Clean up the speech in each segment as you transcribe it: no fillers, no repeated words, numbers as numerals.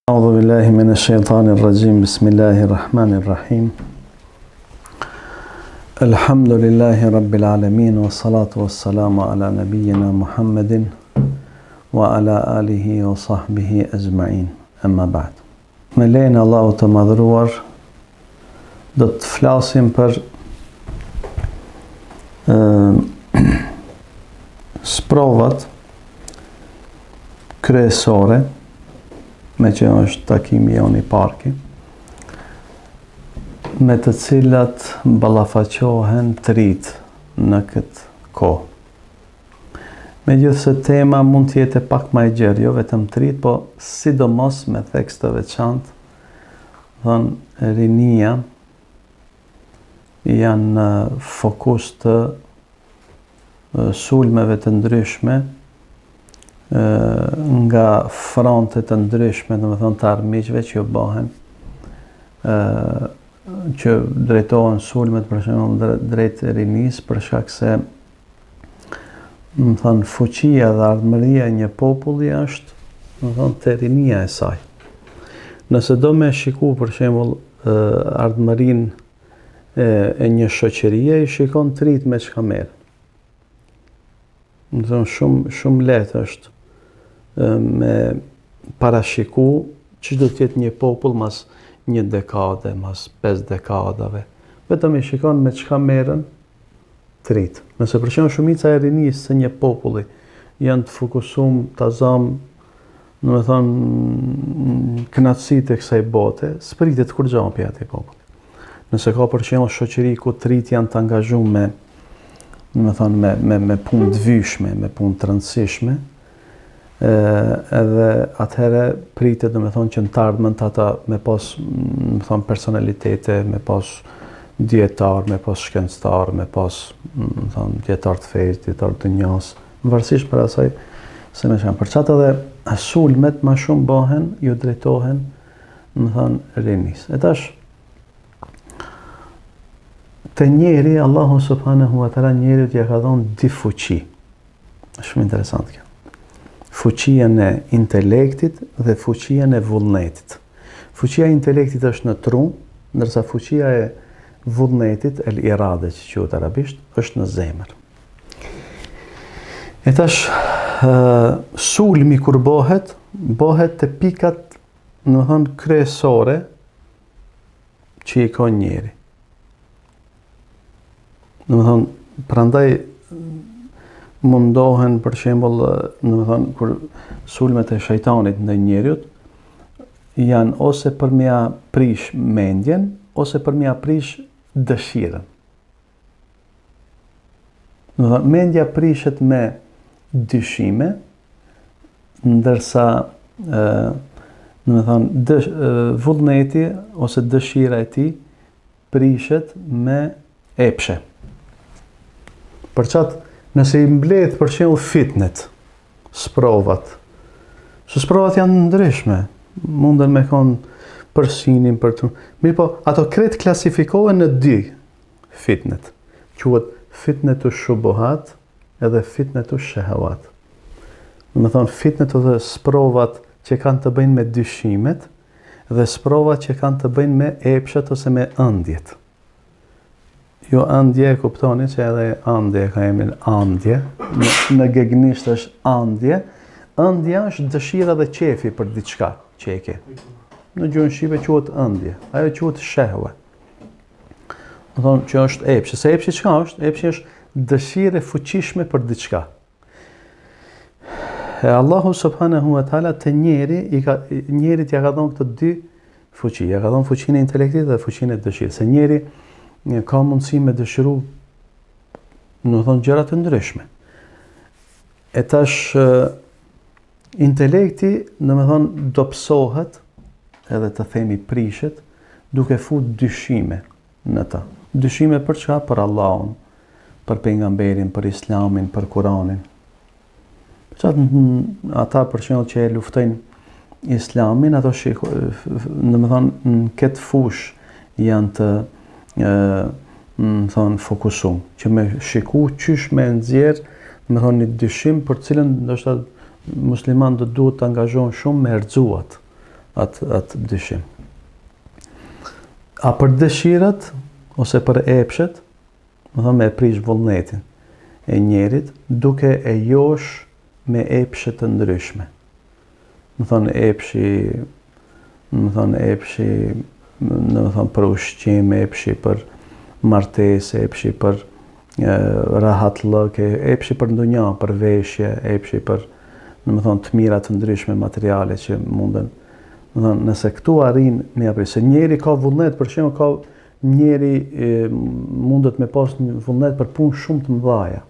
أعوذ بالله من الشيطان الرجيم بسم الله الرحمن الرحيم الحمد لله رب العالمين والصلاة والسلام على نبينا محمد وعلى آله وصحبه أجمعين أما بعد Me lejnë Allahu të madhruar do të flasim për sprovat kryesore, me që është takimi jonë i parki, me të cilat ballafaqohen të rit në këtë kohë. Megjithëse tema mund të jetë pak më e gjerë, jo vetëm të rit, po sidomos me tekst të veçantë, thënë rinia janë në fokus të sulmeve të ndryshme nga fronte të ndryshme, domethënë të armiqve që bëhen, që drejtohen sulmet për shembull drejt rinisë, për shkak se fuqia dhe ardhmëria e një populli është te rinia e saj. Nëse do me shiku për shembull ardhmërinë e një shoqërie, i shikon të rit me çka merr. Shumë lehtë është me parashiku që do të jetë një popull mas një dekade, mas 5 dekadave. Vetëm i shikon me çka merren të rit. Nëse për shembull shumica e rinisë së një populli janë të fokusuar tazam, domethënë kënaqësitë e kësaj bote, s'pritet kur gjao për atë popull. Nëse ka për shembull shoqëri ku të rit janë të angazhuar me punë të vyshme, me punë të rëndësishme, edhe atëherë pritet domethënë që në të ardhmen ata me pas personalitete, me pas dietar, me pas shkencëtar, me pas dietar të fesë, dietar të njohës, varësisht për asaj se më kanë përçat edhe sulmet më shumë bëhen, ju drejtohen, rinisë. E tash te njeri Allahu subhanahu wa taala njerit ja ka dhënë di fuqi. Është shumë interesant kjo. Fuqinë e intelektit dhe fuqinë e vullnetit. Fuqia e intelektit është në tru, ndërsa fuqia e vullnetit, el irade që quhet arabisht, është në zemër. E tash sulmi kur bëhet te pikat, domethënë kryesore që i ka njeri. Domethënë prandaj mundohen për shembull, domethënë kur sulmet e shejtanit ndaj njeriut janë ose për me ia prish mendjen ose për me ia prish dëshirën. Domethënë mendja prishet me dyshime, ndërsa vullneti ose dëshira e tij prishet me epshe. Për çat nëse i mbledh për shembull fitnet, sprovat. Sprovat janë ndryshme. Munden me kon për sinin, për të. Mirë po, ato krejt klasifikohen në 2 fitnet. Quhet fitnetu shubuhat edhe fitnetu shahawat. Domethënë fitnetu dhe sprovat që kanë të bëjnë me dyshimet dhe sprovat që kanë të bëjnë me epshet ose me ëndjet. Jo andje, kuptoni që edhe andje ka emrin andje, në gegnisht është andje. Andja është dëshira dhe qefi për diçka që e ke. Në gjuhën shqipe quhet ëndje, ajo quhet shehwe. Do thonë që është epshi. Se epshi çka është? Epshi është dëshirë e fuqishme për diçka. E Allahu subhanahu wa taala te njerit ja ka dhënë këto 2 fuqi. Ja ka dhënë fuqinë e intelektit dhe fuqinë e dëshirës. Se njeri ka mundësi me dëshiru gjëra të ndryshme. E tash intelekti dobësohet edhe të themi prishet duke fut dyshime në ta. Dyshime për çka? Për Allahun, për pejgamberin, për Islamin, për Kur'anin. Ata për shembull që e luftojnë Islamin, ato në këtë fush janë të fokusum, që me shiku qysh me nxjerr, një dyshim për cilën ndoshta musliman do duhet të angazhohen shumë me erxuat. atë dyshim. A për dëshirat ose për epshet, më thonë me e prish vullnetin e njerit duke e josh me epshet të ndryshme. Më thonë epshi për ushqim, epshi për martesë, epshi për rahatlëk, epshi për ndonjë, për veshje, epshi për të mira të ndryshme materiale që munden. Nëse këtu arrin me apri, se njeri ka vullnet, për shembull ka njeri mundet me pas një vullnet për punë shumë të mëdhaja,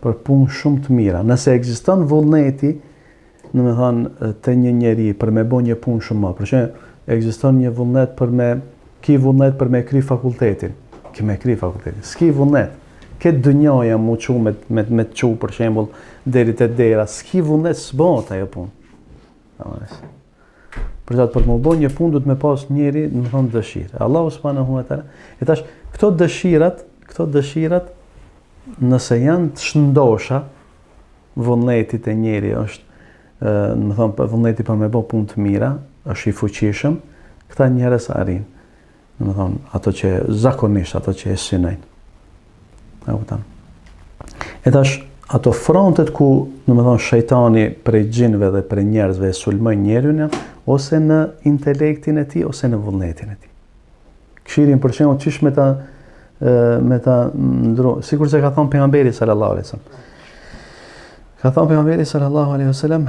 për punë shumë të mira. Nëse ekziston vullneti, të një njeri për me bo një punë shumë më. Për shembull, ekziston një vullnet ki vullnet për me kry fakultetin. S'ki vullnet. Këtë dënjoja mu qu me të qu, për shembull, deri te dera, s'ki vullnet s'bot ajo punë. Për qatë për më bo një punë, du të me pas njeri, dëshirë. Allahu subhanahu wa taala. E tash, këto dëshirat, nëse janë të shëndosha, vullnetit e njeri është, vullneti për me bo punë të mira, është i fuqishëm, këta njerëz arrin. Ato që zakonisht, ato që e synojnë. E tash, ato frontet ku, shejtani prej gjinëve dhe prej njerëzve e sulmojnë njerin, ose në intelektin e tij, ose në vullnetin e tij. Këshirin për shembull, qish me ta ndru, sikur se ka thonë pejgamberi sallallahu alaihi wasallam. Ka thonë pejgamberi sallallahu alaihi wasallam,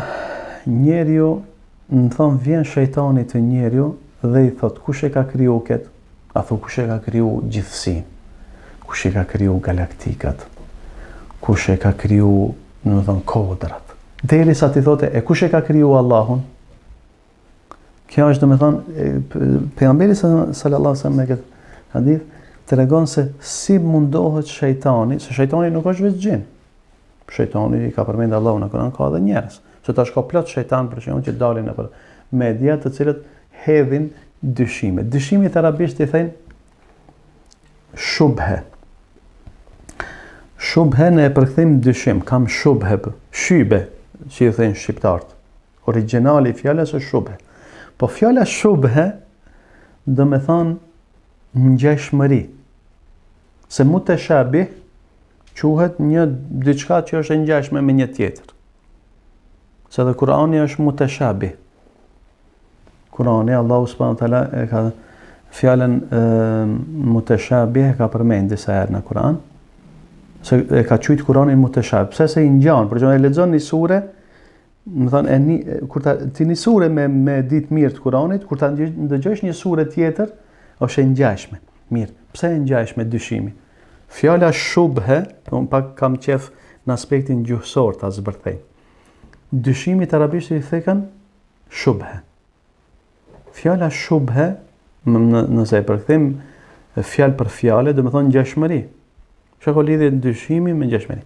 njeriu, vjen shejtani te njeriu dhe i thot, kush e ka kriju këtë? A thot, kush e ka kriju gjithësinë? Kush e ka kriju galaktikat? Kush e ka kriju, kodrat? Derisa ti thote, e kush e ka kriju Allahun? Kjo është pejgamberi sallallahu alaihi wasallam me këtë hadith tregon se si mundohet shejtani, se shejtani nuk është vetëm gjin. Shejtani ka përmendë Allahu në Kur'an, ka edhe njerëz. Se tash ka plot shejtan për shembull që dalin nëpër media, të cilët hedhin dyshime. Dyshimit arabisht i thënë shubhe. Shubhe në e përkthim dyshim, kam shubhe, shybe, që i thënë shqiptarët. Origjinali i fjalës është shubhe. Po fjala shubhe do me thonë ngjashmëri. Se mutashabih quhet një diçka që është e ngjashme me një tjetër. Se dhe Kurani është mutashabih. Kurani, Allahu subhanahu wa taala e ka fjalën mutashabih ka përmend disa herë në Kur'an. Se e ka quajtur Kur'anin mutashabih. Pse se i ngjan, për shembull e lexon një sure, kur ti një sure me ditë mirë të Kur'anit, kur ta ndëgjosh një sure tjetër, është e ngjashme. Mirë, pse e ngjashme dyshimi? Fjala shubhe, unë pak kam qef në aspektin gjuhësor ta zbërthej. Dyshimit arabisht i thekën shubhe. Fjala shubhe, nëse e përkthim fjalë për fjalë, do të thonë ngjashmëri. Çka ka lidhje dyshimi me ngjashmëri?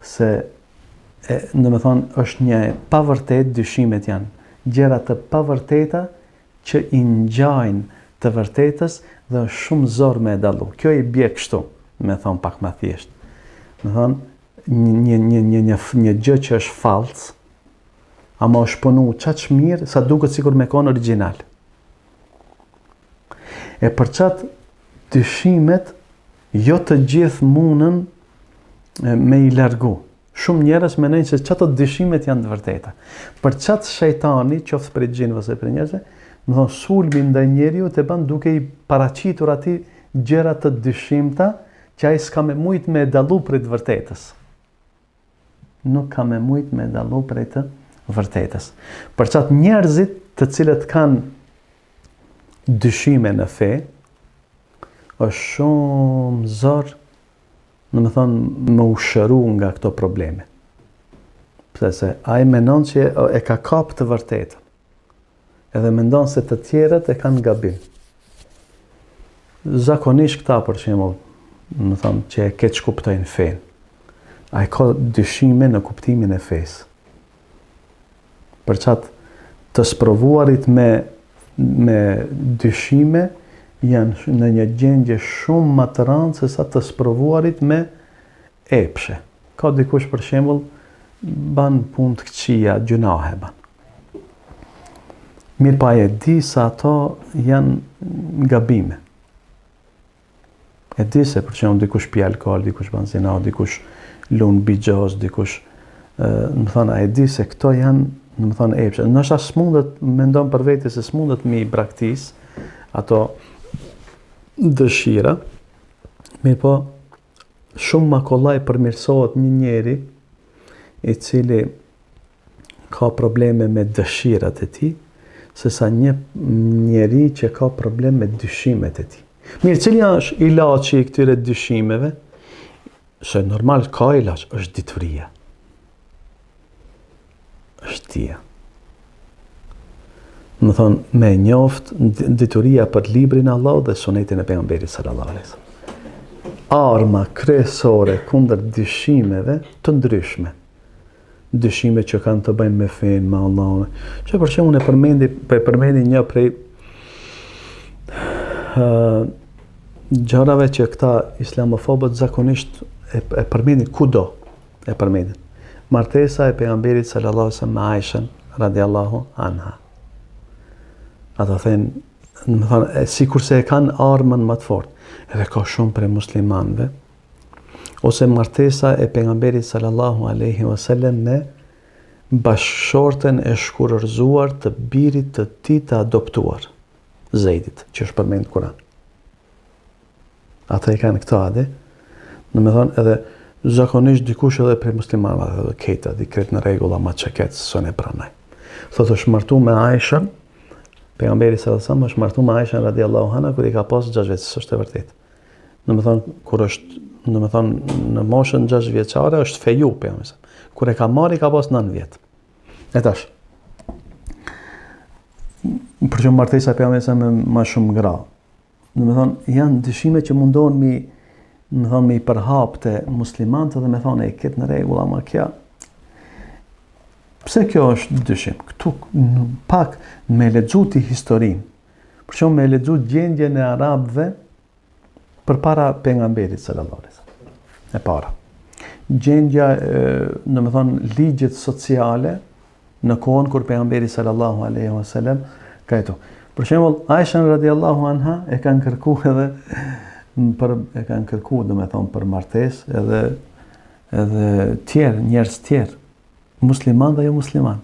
Se do të thonë është një pavërtet, dyshimet janë gjëra të pavërteta që i ngjajnë të vërtetës dhe është shumë zor me dallu. Kjo i bie kështu, me thonë pak më thjesht. Me thonë një gjë që është fallc, ama është punu qaq mirë sa duket sikur me konë original. E për qatë dyshimet, jo të gjithë mundën me i largu. Shumë njerëz mendojnë se çato dyshimet janë të vërteta. Për çat shejtani, qoftë për gjinëve ose për njerëzve, më thonë sulmi ndaj njeriu të bën duke i paraqitur atij gjëra të dyshimta që ai s'ka me mujt me dallu prej të vërtetës. Nuk ka me mujt me dallu prej të vërtetës. Për çat njerëzit të cilët kanë dyshime në fe, është shumë zor në më thonë më ushëru nga këto probleme. Pse se ai mendon që e ka kap të vërtetën. Edhe mendon se të tjerët e kanë gabim. Zakonisht këta për shembull, më thonë që e keq kuptojnë fen. Ai ka dyshime në kuptimin e fesë. Për çat të sprovuarit me dyshime janë në një gjendje shumë më të rëndë se sa të sprovuarit me epshe. Ka dikush për shembull ban punë të këqija, gjunahe ban. Mirë pa e di sa ato janë gabime. E di se për që dikush pi alkohol, dikush banzina, dikush lun bigjoz, dikush, më thonë, e di se këto janë, më thonë, epshe. Nështë asë mundet, mendon për veti se s'mundet mi braktis, ato dëshira, mirë po, shumë ma kollaj përmirësohet një njeri i cili ka probleme me dëshirat e ti, se sa një njeri që ka probleme me dyshimet e ti. Mirë, cili është ilaçi i këtyre dyshimeve? Se normal ka ilaç, është dituria. Është dia. Më thonë, me njoft dituria për librin e Allahut dhe sunetin e pejgamberit sallallahu alaihi wasallam. Arma kryesore kundër dyshimeve të ndryshme. Dyshime që kanë të bëjnë me fen, me Allahun. Që për shembull e përmendi një prej gjërave që këta islamofobët zakonisht e përmendin kudo, e përmendin. Martesa e pejgamberit sallallahu alaihi wasallam me Aishën radiallahu anha. Ata thënë, më thonë, sikurse e kanë armën më të fortë, edhe ka shumë prej muslimanëve, ose martesa e pejgamberit sallallahu alaihi wasallam me bashkëshorten e shkurërzuar të birit të tij të adoptuar, Zeidit, që është përmendur në Kur'an. Ata i kanë këto ade, në me thonë edhe zakonisht dikush edhe prej muslimanëve edhe kejta, di kretë në regulla ma që ketë së ne pranaj. Thotë është martu me Aishën, pejgamberi sallallahu alaihi wasallam është martu me Aishën radiallahu anha kur i ka pas 6 vjeç, s'është e vërtet. Në me thonë, kur është, në me thonë, në moshën 6 vjeçare është feju, pejgamberi. Kur e ka marrë, i ka pas 9 vjet. E tash, për që martesa e pejgamberit me ma shumë gra. Në me thonë, janë dyshime që mundohen mi përhap të muslimantë dhe me thonë, e këtë në regula ma kja. Pse kjo është dyshim? Këtu pak me lexu ti historinë, për shumë me lexu gjendjen e arabëve për para pejgamberit sallallahu alaihi wasallam. E para. Gjendja, në me thonë, ligjet sociale në kohën kur pejgamberi sallallahu alaihi wasallam ka jetu. Për shembull, Aishën radiallahu anha e kanë kërku edhe dhe me thonë për martes edhe tjerë, njerëz tjerë, musliman dhe jo musliman.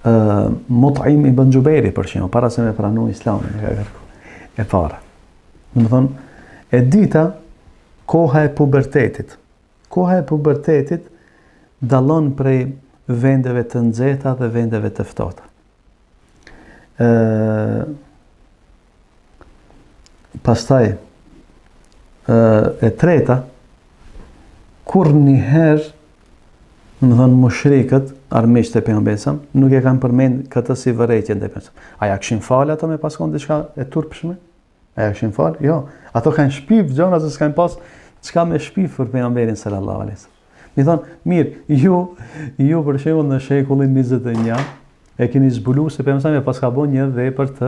Mut'im ibn Gjubejri, për shembull, para se me pranu islamin, e ka kërku. E para. Dhe me thonë, e dita, koha e pubertetit. Koha e pubertetit dallon prej vendeve të nxehta dhe vendeve të ftohta. Pastaj e treta, kur njëherë, më thonë mushrikët, armiqtë e pejgamberit, nuk e kanë përmend këtë si vërejtjen e pejgamberit. A ja kishin falë ato me paskon diçka e turpshme? A ja kishin falë? Jo. Ato kanë shpif gjona se s'kanë pas çka me shpif për pejgamberin sallallahu alaihi wasallam. Mi thonë, mirë, ju për shembull në shekullin 21 e keni zbulu se pejgamberi pas ka bën një vepër të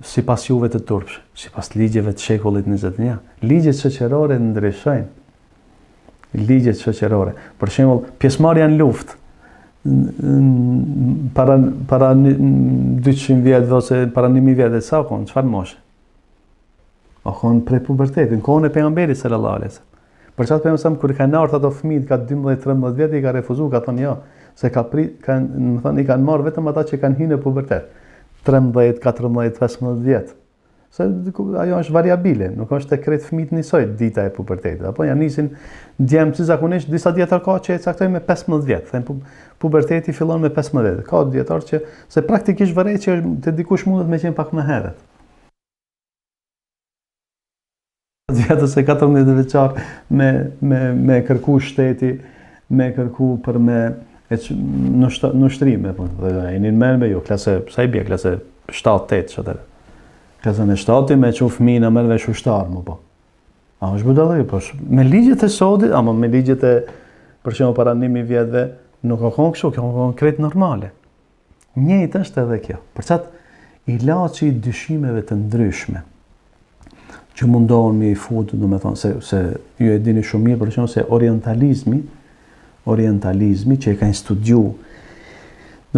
sipas juve të turpsh, sipas ligjeve të shekullit 21. Ligjet shoqërore ndryshojnë. Ligjet shoqërore. Për shembull, pjesëmarrja në luftë para 200 vjetëve ose para 1000 vjetëve, sa kon, çfarë moshe? O kon pre pubertetin, kohën e pejgamberit sallallahu alaihi wasallam. Për çfarë pejgamberi kur kanë ardhur ato fëmijë ka 12-13 vjet i ka refuzuar, ka thonë jo, se më thonë i kanë marrë vetëm ata që kanë hyrë në pubertet. 13, 14, 15 vjet. Se ajo është variabile, nuk është tek krejt fëmijët njësoj dita e pubertetit. Apo ja nisin djemë si zakonisht disa dietar ka që e caktojnë me 15 vjet. Thënë puberteti fillon me 15 vjet. Ka dietar që se praktikisht varet që te dikush mundet me qenë pak më herët. Vjetës e 14 vjeçar me kërku shteti, me kërku për me në shtrime, e një menve jo, klase, sa i bje, klase 7-8 që tërë. Klase në 7 me që fëmijë në menve shushtarë më po. A është budalë, po, me ligjet e sodit, ama me ligjet e, për që më para 1000 vjetëve, nuk o konë kështu, kjo o konë kretë normale. Njëjtë është edhe kjo, për qatë ilaçi i dyshimeve të ndryshme, që mundohen me i futu, do me thonë, se ju e dini shumë mirë, për që se orientalizmi që e kanë studiu,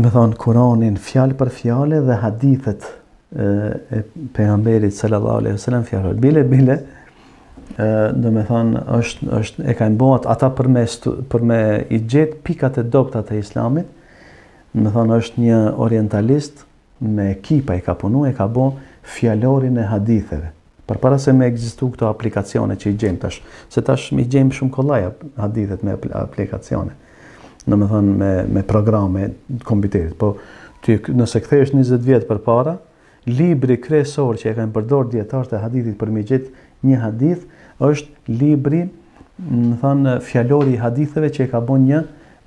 dhe me thonë Kuranin fjalë për fjalë dhe hadithet e pejgamberit sallallahu alaihi wasallam fjalë bile do me thonë është e kanë bëhat ata për me i gjetë pikat e dobta të islamit. Do me thonë është një orientalist me ekipa i ka punu, e ka bo fjalorin e haditheve. Përpara se me ekzistu këto aplikacione që i gjejmë tash, se tash i gjejmë shumë kollaj hadithet me aplikacione. Do me thonë me programe kompjuterit. Po ty nëse kthehesh 20 vjet përpara, libri kryesor që e kanë përdorur dietarët e hadithit për me gjetë një hadith është libri, do thonë fjalori i haditheve që e ka bën një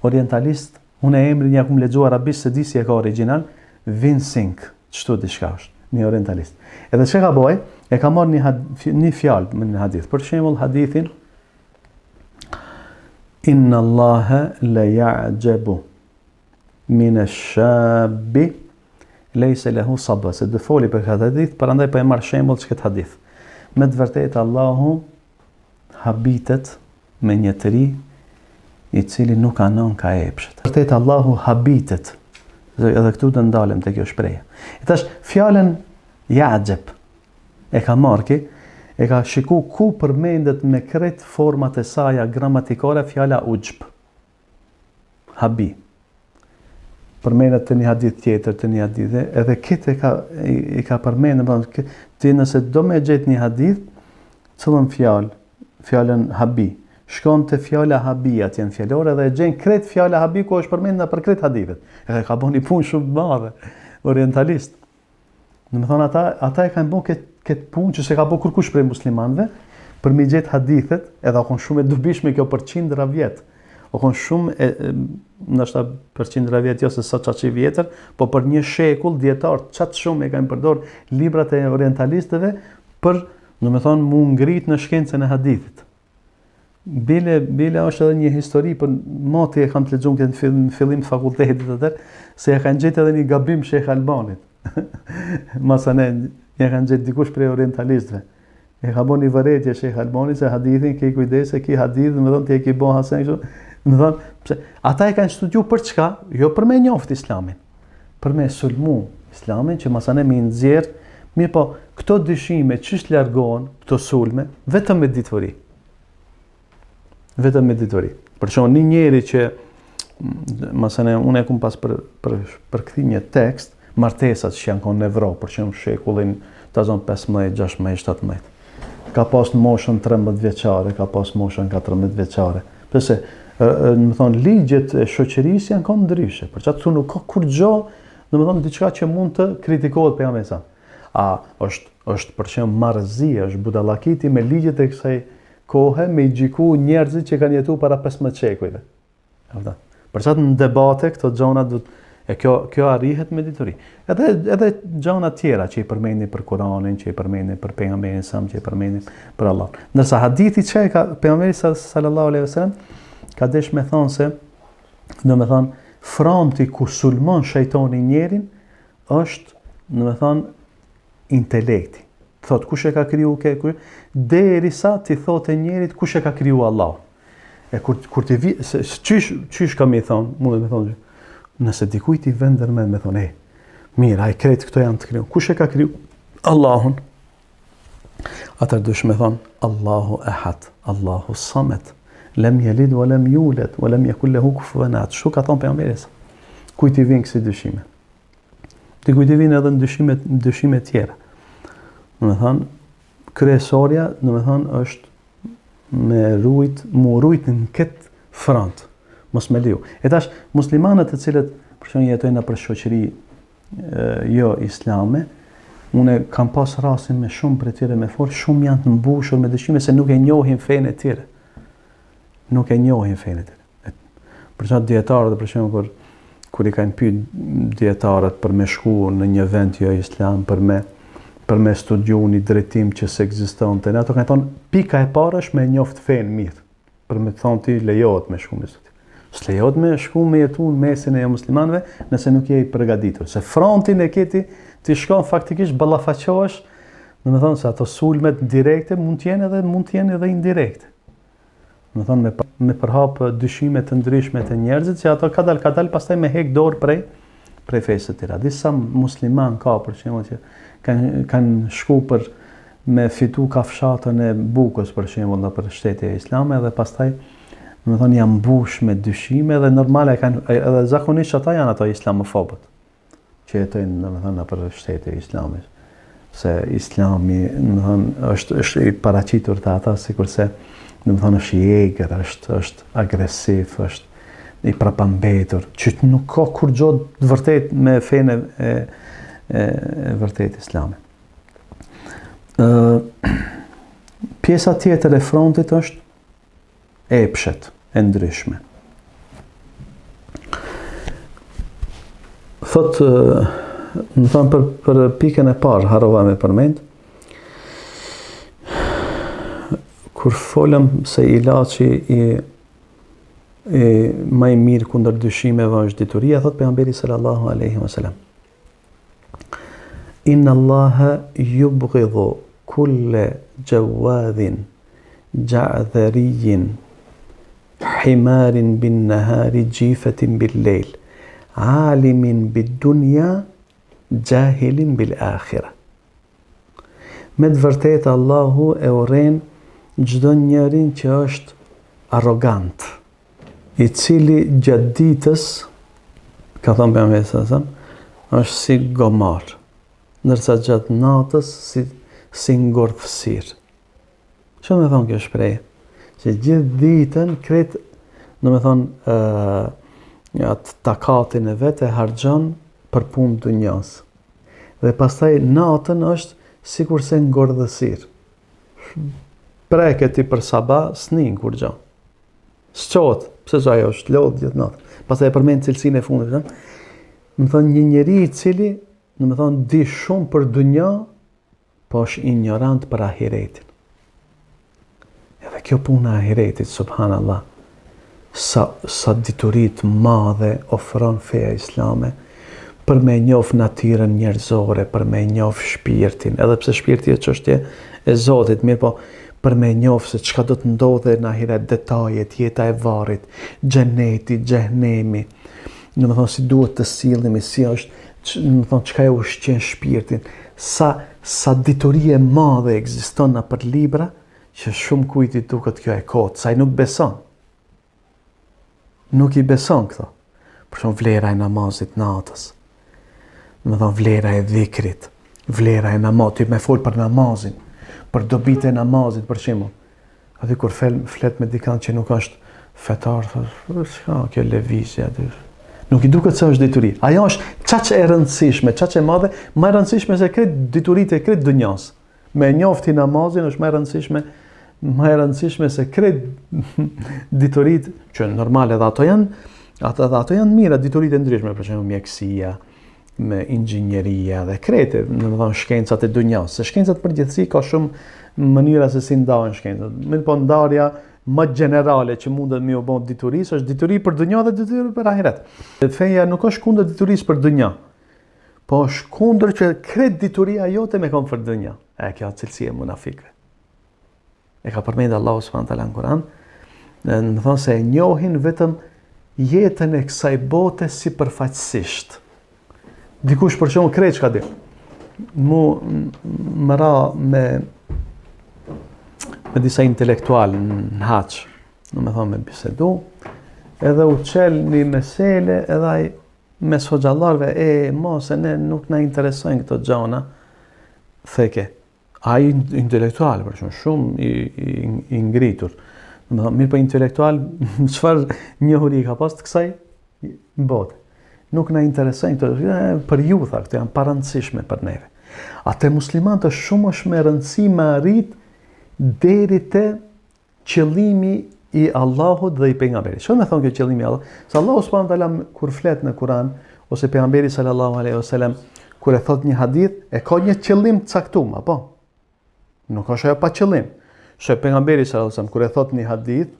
orientalist. Unë emrin ja kum lexuar arabisht se di si e ka origjinal, Vincing, çto diçka është, një orientalist. Edhe çka ka bëj, e ka marrë një fjalë me një hadith. Për shembull hadithin Inna Allaha la ya'jabu min ash-shabi laysa lahu sabba. Se do foli për këtë hadith, prandaj po e marr shembull çka hadith. Me të vërtetë Allahu habitet me një të ri i cili nuk anon ka epshet. Vërtet Allahu habitet. Edhe këtu të ndalem të kjo shprehje. E tash fjalën ya'jab e ka marrë, e ka shiku ku përmendet me krejt format e saja gramatikore fjala ujb. Habi. Përmendet të një hadith tjetër, të një hadith, edhe këtë i ka përmendet, ti nëse do me gjetë një hadith, cëllën fjalën habi. Shkon të fjala habi atje në fjallore dhe e gjenë krejt fjala habi ku është përmendna për krejt hadithet. Edhe ka bo një punë shumë madhe, orientalist. Në me thonë, ata e kanë bo këtë punë që se ka bo kërkush prej muslimanve, për mi gjetë hadithet, edhe o konë shumë e dubishme kjo për qindra vjetë. O konë shumë, nështë për qindra vjetë, jo se sa qaci vjetër, po për një shekull djetarë, qatë shumë e kanë përdor librat e orientalistëve për, në me thonë, mu ngrit në shkencën e hadithit. Bile është edhe një histori, për moti e kam të lexuar këtë në fillim të fakultetit atër, se e kanë gjetë edhe një gabim Shekh Albanit. Masane, e kanë gjetë dikush prej orientalistëve. E ka bo një vëretje Shekh Albanit se hadithin, ke i kujdese, ki hadith, me thonë ti e ki bo hasen, me thonë, ata e kanë studiu për çka? Jo për me njoft islamin, për me sulmu islamin, që masane me nxjerr, mirë po, këto dyshime çish largohen, këto sulme, vetëm me ditori. Vetëm me ditori. Për shumë një njeri që, masane, unë e kum pas për këthi një tekst, martesat që janë konë në Evropë, për shumë shekullin të zonë 15, 16, 17. Ka pas në moshën 13 vjeqare, ka pas moshën 14 vjeqare. Përse, më thonë, ligjet e shoqërisë janë konë ndryshe. Për qatë tu nuk ka kur gjo, në më thonë, diçka që mund të kritikohet për jam e sa. Është për shumë marëzi, është budallakiti me ligjet e kësaj kohë me i gjiku njerëzit që kanë jetu para 15 shekujve. Për qatë në debate, këto gjona kjo arrihet me ditori. Edhe gjona tjera që i përmeni për Kuranin, që i përmeni për pejgamberin sam, që i përmeni për Allah. Ndërsa hadithi që ka pejgamberi sallallahu alaihi wasallam ka desh me thonë se, do me thonë, fronti ku sulmon shejtoni njerin është, do me thonë, intelekti. Thot, kush e ka kriju derisa ti thot e njerit kush e ka kriju Allah. E kur ti vi, qysh ka me thonë, mundet me thonë, nëse dikuj ti vendër me thonë, mirë, aj krejt këto janë të kriju, kush e ka kriju Allahun? Atër dush me thonë, Allahu ehad, Allahu samet, lem jelid, wa lem julet, wa lem jekul lehu kufuven ahad. Shtu ka thonë pejgamberes, kuj ti vinë kësi dyshime. Ti kuj ti vinë edhe në dyshime tjera. Në me thonë, kryesorja, në me thonë, është mu rujt në këtë front, mos me liu. E tash, muslimanët e cilët, për shumë jetojnë për shoqëri jo islame, unë kam pas rasin me shumë për tjere me forë, shumë janë të mbushur me dëshime se nuk e njohin fejnë e tjere. Nuk e njohin fejnë e tjere. Për shumë djetarët, për shumë kur i kanë pyet djetarët për me shku në një vend jo islam, për me studiu një drejtim që se ekziston të në ato kanë thonë, pika e parë është me njoft fejnë mirë, për me thonë ti lejohet me shku me studiu. S'lejohet me shku me jetu në mesin e muslimanëve nëse nuk je i përgatitur. Se frontin e këti ti shkon faktikisht ballafaqohesh, do të thonë se ato sulmet direkte mund të jenë edhe indirekte. Do të thonë me përhap dyshime të ndryshme të njerëzit që ato kadal pastaj me hek dorë prej fesë të tjera. Disa musliman ka për shembull që kanë shku për me fitu kafshatën e Bukës për shembull nëpër shtete islame dhe pastaj do të thonë janë mbush me dyshime dhe normale edhe zakonisht ata janë ato islamofobët që jetojnë domethënë nëpër shtete islame. Se Islami domethënë është i paraqitur te ata sikurse domethënë është i egër, është agresiv, është i prapambetur, që nuk ka kur gjo të vërtet me fenë e vërtet islame. Pjesa tjetër e frontit është epshet e ndryshme. Thotë, më thonë për pikën e parë, harova me përmend, kur folëm se ilaçi më i mirë kundër dyshimeve është dituria, thot pejgamberi sallallahu alaihi wasallam. Inna Allaha yubghidhu kulla jawadhin ja'dhariyin himarin bin nahari jifatin bil lejl alimin bid dunya jahilin bil akhirah. Me të vërtetë Allahu e urren çdo njerin që është arrogant, i cili gjatë ditës, ka thënë pejgamberi sallallahu alajhi wasallam, është si gomar, ndërsa gjatë natës si ngordhësir. Çfarë më thon kjo shprehje? Që gjithë ditën kret, domethënë atë takatin e vet e harxhon për punë dunjas. Dhe pastaj natën është sikurse ngordhësir. Preket ti për sabah, s'nin kur gjë. S'qohet, pse ajo është lodh gjithë natën. Pastaj e përmend cilësinë e fundit, më thon një njeri i cili, domethënë di shumë për dunja, po është ignorant për ahiretin. Edhe kjo puna e ahiretit, subhanallah, sa diturit madhe ofron feja islame për me njoh natyrën njerëzore, për me njoh shpirtin, edhe pse shpirti është çështje e Zotit, mirë po për me njoh se çka do të ndodhe në ahiret, detajet, jeta e varrit, xheneti, xhehenemi, domethënë si duhet të sillemi, si është, domethënë çka e ushqen shpirtin, sa dituri e madhe ekziston nëpër libra, që shumë kujt i duket kjo e kot, sa i nuk beson. Nuk i beson këto. Për shumë vlera e namazit natës, domethënë vlera e dhikrit, vlera e namazit, me fol për namazin, për dobit e namazit, për shembull. Aty kur flet me dikant që nuk është fetar, çka kjo lëvizje aty. Nuk i duket se është dituri. Ajo është çaq e rëndësishme, çaq e madhe, më e rëndësishme se këtë dituritë e këtë dunjas. Me njofti namazin është më e rëndësishme se këtë dituritë që normal edhe ato janë mira, dituritë e ndryshme, për shembull mjekësia, me inxhinieria dhe krete, domethënë shkencat e dunjas. Se shkencat përgjithësi ka shumë mënyra se si ndahen shkencat. Mirë po ndarja më generale që mundet me u bë diturisë është dituri për dunja dhe dituri për ahiret. Feja nuk është kundër diturisë për dunja, po është kundër që kret dituria jote me kon për dunja. Kjo cilësi e munafikëve. E ka përmendur Allahu subhanahu wa taala në Kur'an, do thonë se e njohin vetëm jetën e kësaj bote sipërfaqësisht. Dikush për shembull krejt çka di. Më ra me disa intelektual në haç, domethënë me bisedu, edhe u çel një mesele, edhe ai mes hoxhallarëve mos e ne nuk na interesojnë këto gjëra, theke. Ai intelektual, për shembull, shumë i ngritur. Domethënë mirë po intelektual, çfarë njohuri ka pas të kësaj bote. Nuk na interesojnë këto, për ju tha, këto janë parëndësishme për neve. Atë muslimanët shumë është me rëndësi me arrit deri te qëllimi i Allahut dhe i pejgamberit. Çfarë më thon kjo qëllimi i Allahut? Se Allahu subhanahu wa taala kur flet në Kur'an ose pejgamberi sallallahu alaihi wasallam kur e thot një hadith, e ka një qëllim të caktuar, apo? Nuk është ajo pa qëllim. Se pejgamberi sallallahu alaihi wasallam kur e thot një hadith,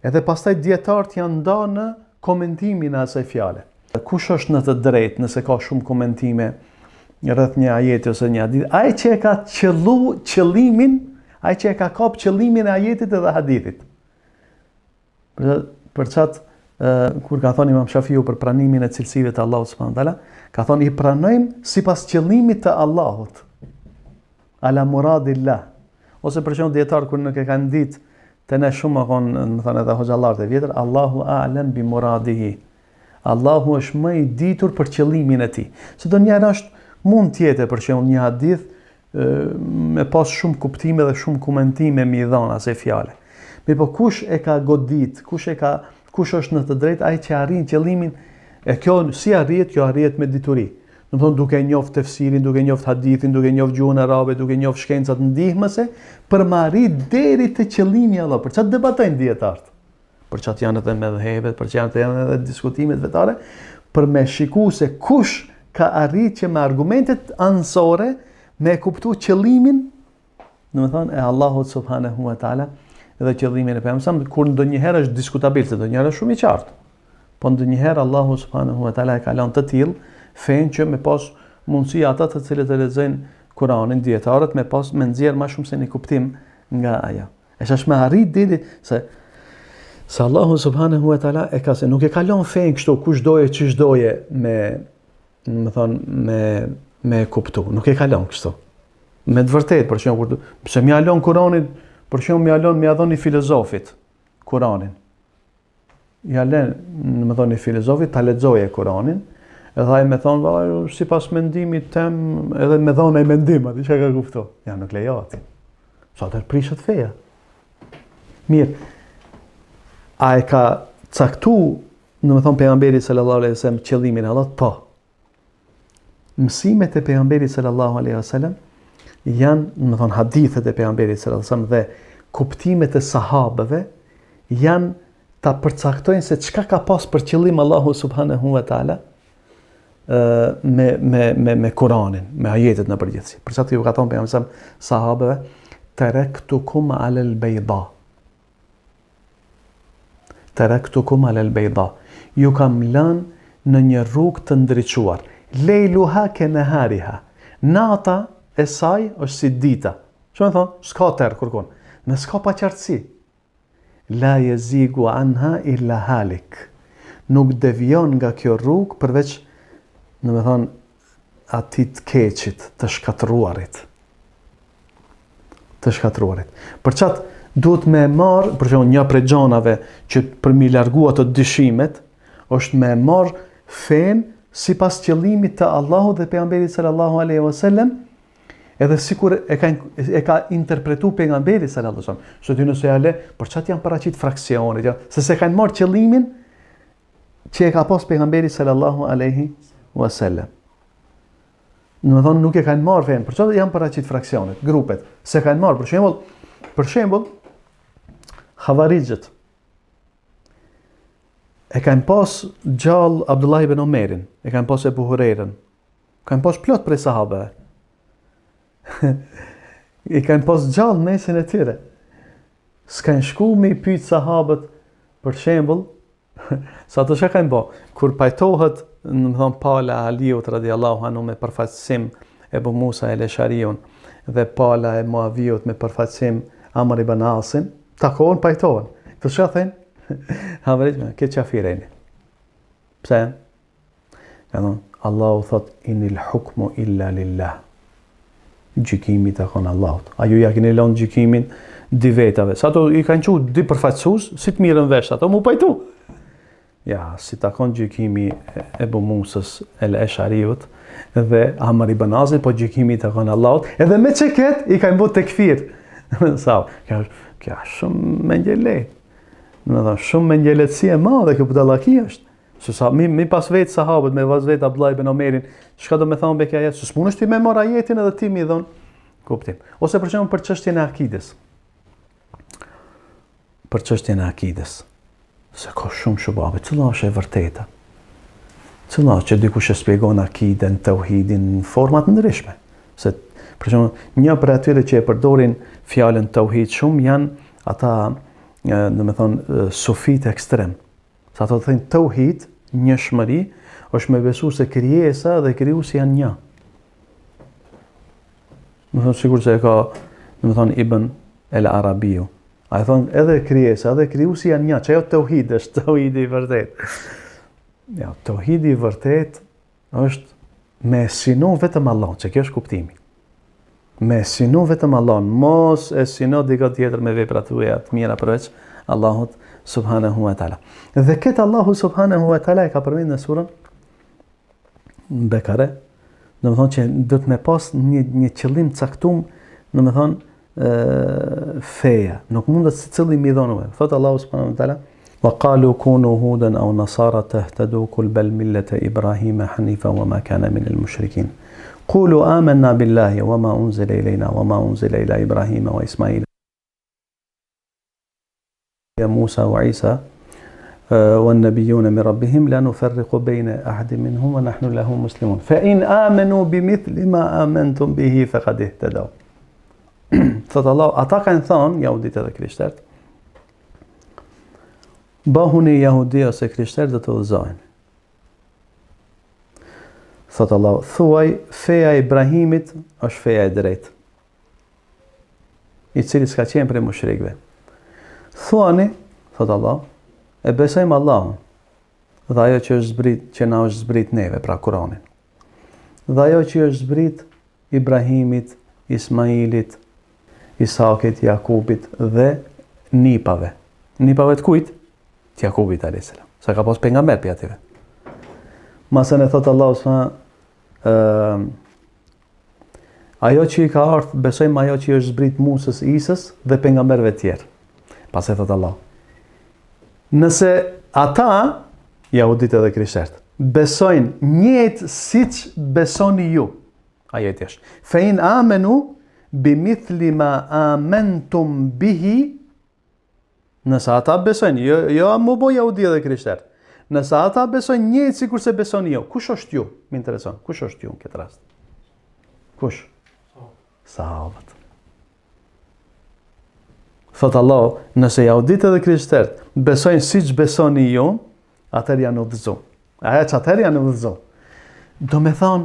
edhe pastaj dietarët janë ndarë në komentimin e asaj fjale. Kush është në të drejtë nëse ka shumë komentime rreth një ajeti ose një hadith? Ai që e ka qëllimin, ai që e ka kap qëllimin e ajetit edhe hadithit. Për çat kur ka thonë Imam Shafiu për pranimin e cilësive të Allahut subhanahu wa taala, ka thonë i pranojmë sipas qëllimit të Allahut. Ala muradillah. Ose për shembull dietar kur nuk e kanë ditë të ne shumë më thonë edhe hoxhallarët e vjetër, Allahu a'lam bi muradihi. Allahu është më i ditur për qëllimin e tij. Se do njëra është mund të jetë për shembull një hadith me pas shumë kuptime dhe shumë komentime mi dhon asaj fjale. Po kush e ka godit, kush është në të drejtë, ai që arrin qëllimin, e kjo si arrihet, kjo arrihet me dituri. Do të thonë duke njoft tefsirin, duke njoft hadithin, duke njoft gjuhën arabe, duke njoft shkencat ndihmëse për të arrit deri te qëllimi i Allah. Për çfarë debatojnë dietarët? Për çfarë janë edhe medhhebet, për çfarë janë edhe diskutimet vetare, për me shikuar se kush ka arritur që me argumentet ansore me kuptu qëllimin, do të thonë e Allahut subhanahu wa taala, edhe qëllimin e pejgamberit, kur ndonjëherë është diskutabil, se ndonjëherë është shumë i qartë. Po ndonjëherë Allahu subhanahu wa taala e ka lënë të tillë fen që me pas mundësi ata të cilët e lexojnë Kur'anin, dietarët me nxjerr më shumë se një kuptim nga ajo. Është më arrit deri se Allahu subhanahu wa taala e ka se nuk e ka lënë fen kështu kush doje çish doje me kuptu. Nuk e ka lënë kështu. Me të vërtetë për shembull, pse më lën Kur'anin, për shembull më ia dhoni filozofit Kur'anin. Ja lën, më thoni filozofit ta lexoje Kur'anin, edhe ai më thon, sipas mendimit tim, edhe më dhon ai mendim, atë çka ka kuptuar. Ja nuk lejohet. Sa të prishet feja. Mirë. A e ka caktuar, më thon pejgamberi sallallahu alaihi wasallam qëllimin e Allahut? Po. Mësimet e pejgamberit sallallahu alaihi wasallam janë, më thon hadithet e pejgamberit sallallahu alaihi wasallam dhe kuptimet e sahabëve janë ta përcaktojnë se çka ka pas për qëllim Allahu subhanahu wa taala me Kur'anin, me ajetet në përgjithësi. Për çfarë ju ka thonë pejgamberi sahabëve, taraktukum ala al-bayda. Taraktukum ala al-bayda. Ju kam lënë në një rrugë të ndriçuar. Lejluha ke nahariha. Nata e saj është si dita. Çfarë thon? S'ka terr kërkon. Me s'ka pa qartësi. La yazigu anha illa halik. Nuk devion nga kjo rrugë përveç, do të thon, atij të keqit, të shkatëruarit. Të shkatëruarit. Për çat duhet me marr, për shembull, një prej gjonave që për mi largu ato dyshimet, është me marr fen sipas qëllimit të Allahut dhe pejgamberit sallallahu alaihi wasallam, edhe sikur e ka interpretu pejgamberi sallallahu alaihi wasallam. Sot nëse ja le, për çat janë paraqit fraksionit, se se kanë marrë qëllimin që e ka pas pejgamberi sallallahu alaihi wasallam. Do të thonë nuk e kanë marrë fen, për çat janë paraqit fraksionet, grupet. Se kanë marrë, për shembull, Havarizët e kanë pas gjallë Abdullah ibn Omerin, e kanë pas Ebu Hurerën, kanë pas plot prej sahabëve. I kanë pas gjallë mesin e tyre. S'kanë shku me i pyet sahabët, për shembull, sa të shë kanë bo, kur pajtohet, në më thonë, pala Aliut radiallahu anhu me përfaqësim Ebu Musa el Eshariun dhe pala e Muaviut me përfaqësim Amr ibn Asin, takohen, pajtohen. Të shë thënë? Havërit, këtë qafireni. Pse? Allahu thot, inil hukmu illa lillah. Gjykimi të konë Allahut. A ju ja keni lënë gjykimin di vetave. Sa to i kanë qenë di përfaqësues, si të mirën vesh ato mu pajtu. Ja, si takon gjykimi Ebu Musës el Eshariut dhe Amr ibn Asit, po gjykimi të konë Allahut, edhe me çeket i kanë bërë tekfir. Sa, kjo shumë mengjëlet. Në dhe shumë mengjëletësi e madhe, kjo budallaki është. Se mi pas vetë sahabët, me pas vetë Abdullah ibn Omerin, çka do me thonë beke ajet? Se s'munësh ti me marr ajetin edhe ti mi dhon kuptim. Ose për shembull për çështjen e akides. Për çështjen e akides. Se ka shumë shubabe, cila është e vërteta? Cila është që dikush e shpjegon akiden, tauhidin në format ndryshme? Se për shembull një për atyre që e përdorin fjalën tauhid shumë janë ata, do me thonë, sufit ekstrem. Sa të thënë tauhid, njëshmëri, është me besu se krijesa dhe krijuesi janë një. Më thonë sigur se e ka, do me thonë, Ibn el Arabiu, A i thonë edhe krijesa, edhe krijuesi janë një, që ajo tauhid është tauhidi i vërtet. Ja, tauhidi i vërtet është me sinu vetëm Allah, që kjo është kuptimi. Me sinu vetëm Allah, mos e sinu dikë tjetër me veprat tuaja të mira përveç Allahut subhanahu wa taala. Dhe këtë Allahu subhanahu wa taala e ka përmendur në surën Bekare, do të thonë që do të me pas një qëllim caktuar, do të thonë feja, nuk mundet se cili mi dhonove. Thot Allahu subhanahu wa taala: "Wa qalu kunu hudan aw nasara tahtadu kul bal millata Ibrahima hanifa wa ma kana min al-mushrikin. Qulu amanna billahi wa ma unzila ilayna wa ma unzila ila Ibrahima wa Ismail ya Musa wa Isa والنبيون من ربهم لا نفرق بين أحد منهم ونحن له مسلمون فإن آمنوا بمثل ما آمنتم به فقد اهتدوا." Thot Allah, ata kanë thonë, jahudit edhe krishterët, bahuni jahudi ose krishterë dhe të udhëzohen. Thot Allah, thuaj, feja e Ibrahimit është feja e drejtë, i cili s'ka qenë prej mushrikëve. Thuani, thot Allah, e besojmë Allahun, dhe ajo që është zbrit, që na është zbrit neve, pra Kur'anin. Dhe ajo që është zbrit Ibrahimit, Ismailit, Isakit, Jakubit dhe nipave. Nipave të kujt? Të Jakubit a.s. Sa ka pas pejgamber për ative. Masën e thot Allah, ajo që i ka ardhur, besojmë ajo që është zbrit Musës, Isës dhe pejgamberëve tjerë. Pas e thot Allah, nëse ata, jahudit edhe krishterët, besojnë njëjtë siç besoni ju, ajeti është, fe in amenu bimithli ma amantum bihi, nëse ata besojnë, jo më bo jahudi edhe krishterët, nëse ata besojnë njëjtë sikur se besoni ju, kush është ju? Më intereson, kush është ju në këtë rast? Kush? Sahabët. Thot Allah, nëse jahudit edhe krishterët besojnë siç besoni ju, atëherë janë udhëzu. Aja që atëherë janë udhëzu. Do me thonë,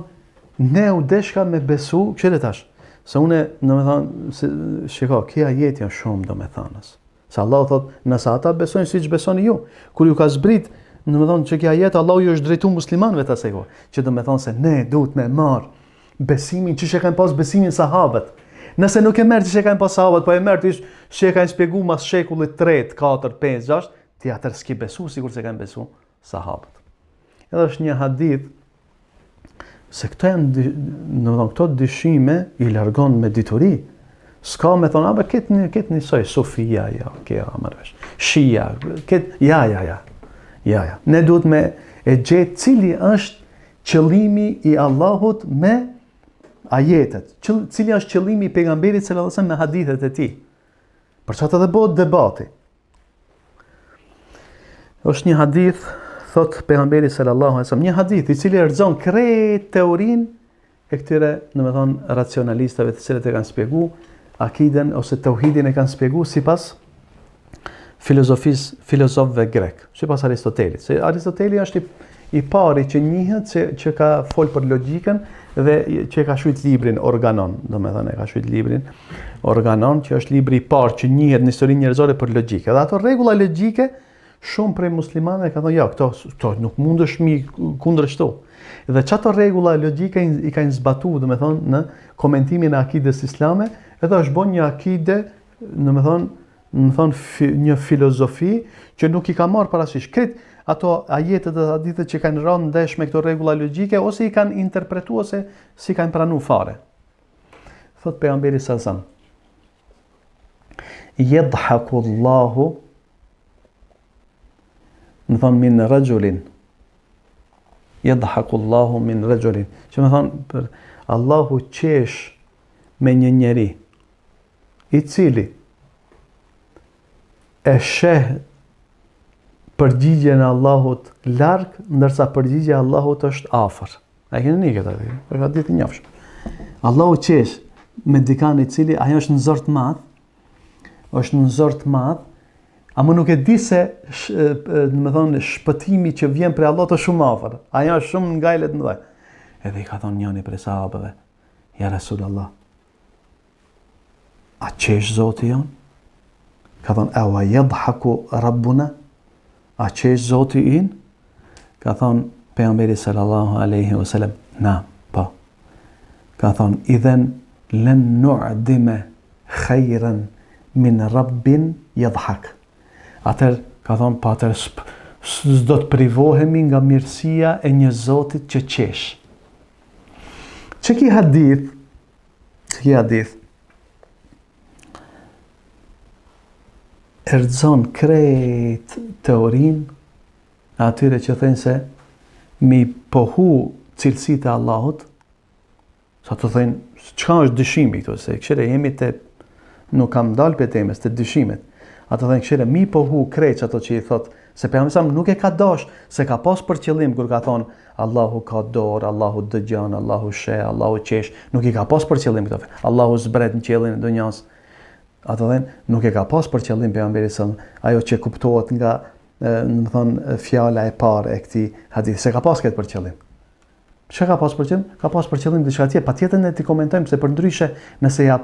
ne u deshka me besu, këshire tash, se une, do me thonë, shiko, kia jetë janë shumë, do me thonës. Se Allah thot, nëse ata besojnë siç besoni ju, kur ju ka zbrit, do me thonë, që kia jetë, Allah ju është drejtu muslimanëve të asaj kohë, që do me thonë se ne duhet me marë besimin, që kanë pas besimin sahabët. Nëse nuk e merë që kanë pas sahabët, po e merë të që e kanë spjegu mas shekullit 3, 4, 5, 6, ti atër s'ki besu, sikur se kanë besu sahabët. Edhe është një hadith, se këto janë, këto dyshime i largon me dituri. S'ka me thonë, abe ketë njësoj, Sofia, ja, kja, mërvesh, Shia, ketë, ja. Ne duhet me e gjetë cili është qëllimi i Allahut me ajetet, cili është qëllimi i pejgamberit sallallahu alajhi wasallam me hadithet e tij. Për çfarë edhe bëhet debati. Është një hadith, thot pejgamberi sallallahu alajhi wasallam, një hadith i cili erxon krejt teorinë e këtyre, domethënë, racionalistëve të cilët e kanë shpjeguar akiden ose tauhidin e kanë shpjeguar sipas filozofëve grek, sipas Aristotelit. Se Aristoteli është i pari që njihet që ka fol për logjikën dhe që ka shkruajt librin Organon, domethënë e ka shkruajt librin Organon, që është libri i parë që njihet në historinë njerëzore për logjikë. Dhe ato rregulla logjike shumë prej muslimanëve ka thonë, ja, këto nuk mundesh mi kundërshtu. Dhe çato rregulla logjike i kanë zbatuar, domethënë, në komentimin e akides islame, edhe është bën një akide, domethënë, një filozofi që nuk i ka marrë parasysh krejt ato ajetet dhe hadithet që kanë rënë ndesh me këto rregulla logjike, ose i kanë interpretuar ose si kanë pranuar fare. Thot pejgamberi sallallahu alajhi wasallam, yadhaku Allahu, më thonë, min rajulin, yadhaku Allahu min rajulin, që më thonë, Allahu qesh me një njeri i cili e sheh përgjigjen e Allahut larg, ndërsa përgjigjja e Allahut është afër. A keni një këtë atë? Është ditë njofsh. Allahu qesh me dikan i cili ajo është në zor të madh, është në zor të madh, ama nuk e di se domethënë shpëtimi që vjen prej Allahut është shumë afër. Ajo është shumë ngajlet më dhaj. Edhe i ka thonë njëri prej sahabëve, ja Rasulullah, a qesh Zoti jon? Ka thonë, awa yadhaku rabbuna, a qesh Zoti in? Ka thonë, pejgamberi sallallahu alaihi wasallam, na, po. Ka thonë, idhen len nu'dime khajran min rabbin yadhak. Atër, ka thonë, pa atër s'do të privohemi nga mirësia e një Zotit që qesh. Që ki hadith, erdzon krejt teorin atyre që thënë se mi pohu cilësitë e Allahut, sa të thënë, çka është dëshimi këtu, se këshire jemi të, nuk kam dalë për temës, të dëshimet. Ato thënë këshire, mi pohu krejt që ato që i thotë, se pejgamberi nuk e ka dash, se ka pas për qëllim kur ka thonë Allahu ka dorë, Allahu dëgjon, Allahu sheh, Allahu qesh, nuk i ka pas për qëllim këto. Allahu zbret në qiellin e dunjas. Ato thënë, nuk e ka pas për qëllim pejgamberi ajo që kuptohet nga, do të thonë, fjala e parë e këtij hadith, se ka pas këtë për qëllim. Çka ka pas për qëllim? Ka pas për qëllim diçka tjetër, patjetër ne ti komentojmë se përndryshe nëse ja